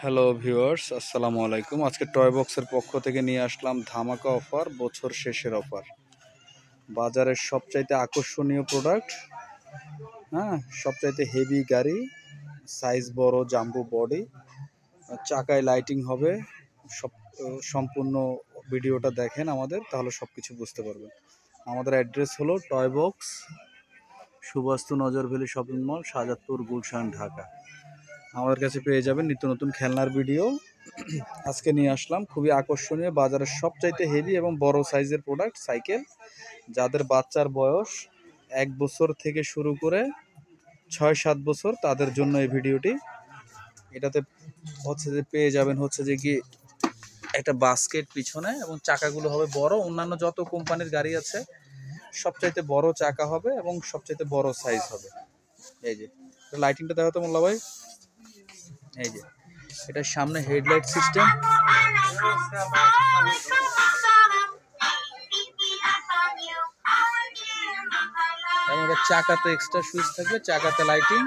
Hello viewers, আসসালামু আলাইকুম। আজকে টয় বক্সের পক্ষ থেকে নিয়ে আসলাম ধামাকা অফার, বছর শেষের অফার। বাজারের সবচাইতে আকর্ষণীয় প্রোডাক্ট, হ্যাঁ, সবচাইতে হেভি গাড়ি, সাইজ বড়, জাম্বো বডি, চাকায় লাইটিং হবে। সব সম্পূর্ণ ভিডিওটা দেখেন আমাদের, তাহলে সব কিছু বুঝতে পারবেন। আমাদের অ্যাড্রেস হলো toy box, Subastu Nazar valley shopping mall, Shahjadpur, Gulshan, Dhaka. আমাদের কাছে পেয়ে যাবেন নিত্য নতুন খেলনার ভিডিও। আজকে নিয়ে আসলাম খুবই আকর্ষণীয়, বাজারের সবচাইতে হেভি এবং বড় সাইজের প্রোডাক্ট সাইকেল। যাদের বাচ্চার বয়স 1 বছর থেকে শুরু করে 6-7 বছর, তাদের জন্য এই ভিডিওটি। এটাতে হচ্ছে যে পেয়ে যাবেন হচ্ছে যে কি একটা বাস্কেট পিছনে, এবং চাকাগুলো হবে বড়। অন্যান্য যত কোম্পানির গাড়ি আছে সবচাইতে বড় চাকা হবে এবং সবচাইতে বড় সাইজ হবে। এই যে লাইটিংটা দেখো তো মোল্লা ভাই, এই যে এটার সামনে হেডলাইট সিস্টেম, এবং এটা চাকাতে এক্সট্রা সুইচ থাকবে, চাকাতে লাইটিং,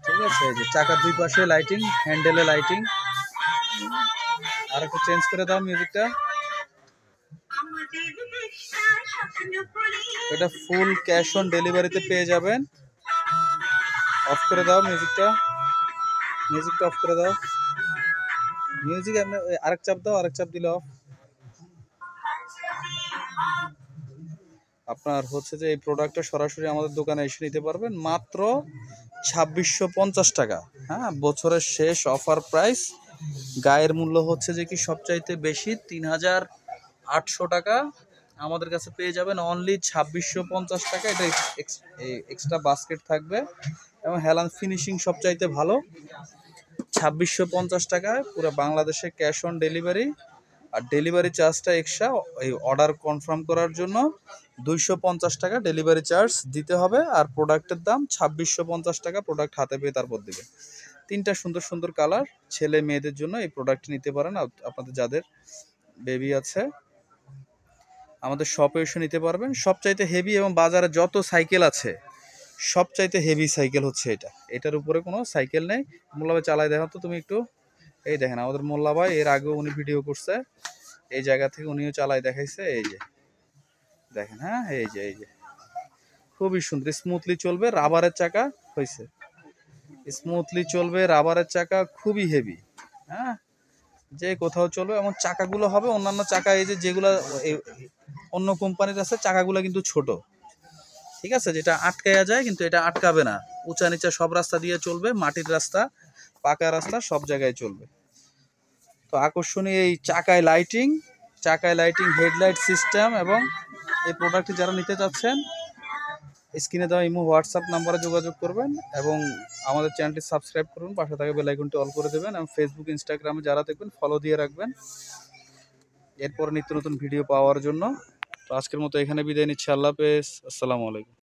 ঠিক আছে। এই যে চাকার দুই পাশে লাইটিং, হ্যান্ডেলে লাইটিং। আর একটু চেঞ্জ করে দাও মিউজিকটা। এটা ফুল ক্যাশ অন ডেলিভারিতে পেয়ে যাবেন। অফ করে দাও মিউজিকটা, মিউজিকটা অফ করে দাও। মিউজিক আরেক চাপ দাও, আরেক চাপ দিলে অফ। আপনার হচ্ছে যে এই প্রোডাক্টটা সরাসরি আমাদের দোকানে এসে নিতে পারবেন মাত্র 2650 টাকা। হ্যাঁ, বছরের শেষ অফার প্রাইস। গায়ের মূল্য হচ্ছে যে কি সবচাইতে বেশি 3800 টাকা। আমাদের কাছে পেয়ে যাবেন অনলি 2650 টাকা। এটা এক্সট্রা বাস্কেট থাকবে এবং হেলান ফিনিশিং সবচাইতে ভালো। 2650 টাকায় পুরো বাংলাদেশে ক্যাশ অন ডেলিভারি, আর ডেলিভারি চার্জটা এক্সট্রা। এই অর্ডার কনফার্ম করার জন্য 250 টাকা ডেলিভারি চার্জ দিতে হবে, আর প্রোডাক্টের দাম 2650 টাকা। প্রোডাক্ট হাতে পেয়ে তারপর দেবে। 3টা সুন্দর সুন্দর কালার, ছেলে মেয়েদের জন্য এই প্রোডাক্ট নিতে পারেন। আপনাদের যাদের বেবি আছে আমাদের শপে এসে নিতে পারবেন। সবচাইতে হেভি এবং বাজারে যত সাইকেল আছে সবচাইতে হেভি সাইকেল হচ্ছে এটা। এটার উপরে কোনো সাইকেল নেই। মোল্লা ভাই চালাই দেখো তো তুমি একটু। এই দেখেন আমাদের মোল্লা ভাই, এর আগেও উনি ভিডিও করছে, এই জায়গা থেকে উনিও চালাই দেখাইছে। এই যে দেখেন, হ্যাঁ, এই যে খুবই সুন্দর, স্মুথলি চলবে। রাবারের চাকা হয়েছে, স্মুথলি চলবে, রাবারের চাকা, খুবই হেভি। হ্যাঁ, যে কোথাও চলবে। এবং চাকাগুলো হবে অন্যান্য চাকা, এই যে যেগুলো অন্য কোম্পানির আছে, চাকাগুলো কিন্তু ছোট, ঠিক আছে, যেটা আটকায়া যায়, কিন্তু এটা আটকাবে না। উঁচা নিচা সব রাস্তা দিয়ে চলবে, মাটির রাস্তা, পাকা রাস্তা, সব জায়গায় চলবে। তো আকর্ষণীয় এই চাকায় লাইটিং, চাকায় লাইটিং, হেডলাইট সিস্টেম। এবং এই প্রোডাক্টটি যারা নিতে চাচ্ছেন স্ক্রিনে দেওয়া ইমো হোয়াটসঅ্যাপ নাম্বারে যোগাযোগ করবেন এবং আমাদের চ্যানেলটি সাবস্ক্রাইব করুন, পাশে থাকা বেল আইকনটি অল করে দেবেন, এবং ফেসবুক ইনস্টাগ্রামে যারা দেখবেন ফলো দিয়ে রাখবেন এরপর নিত্য নতুন ভিডিও পাওয়ার জন্য। তো আজকের মতো এখানে বিদায় নিচ্ছি। আল্লাহ হাফেজ, আসসালামু আলাইকুম।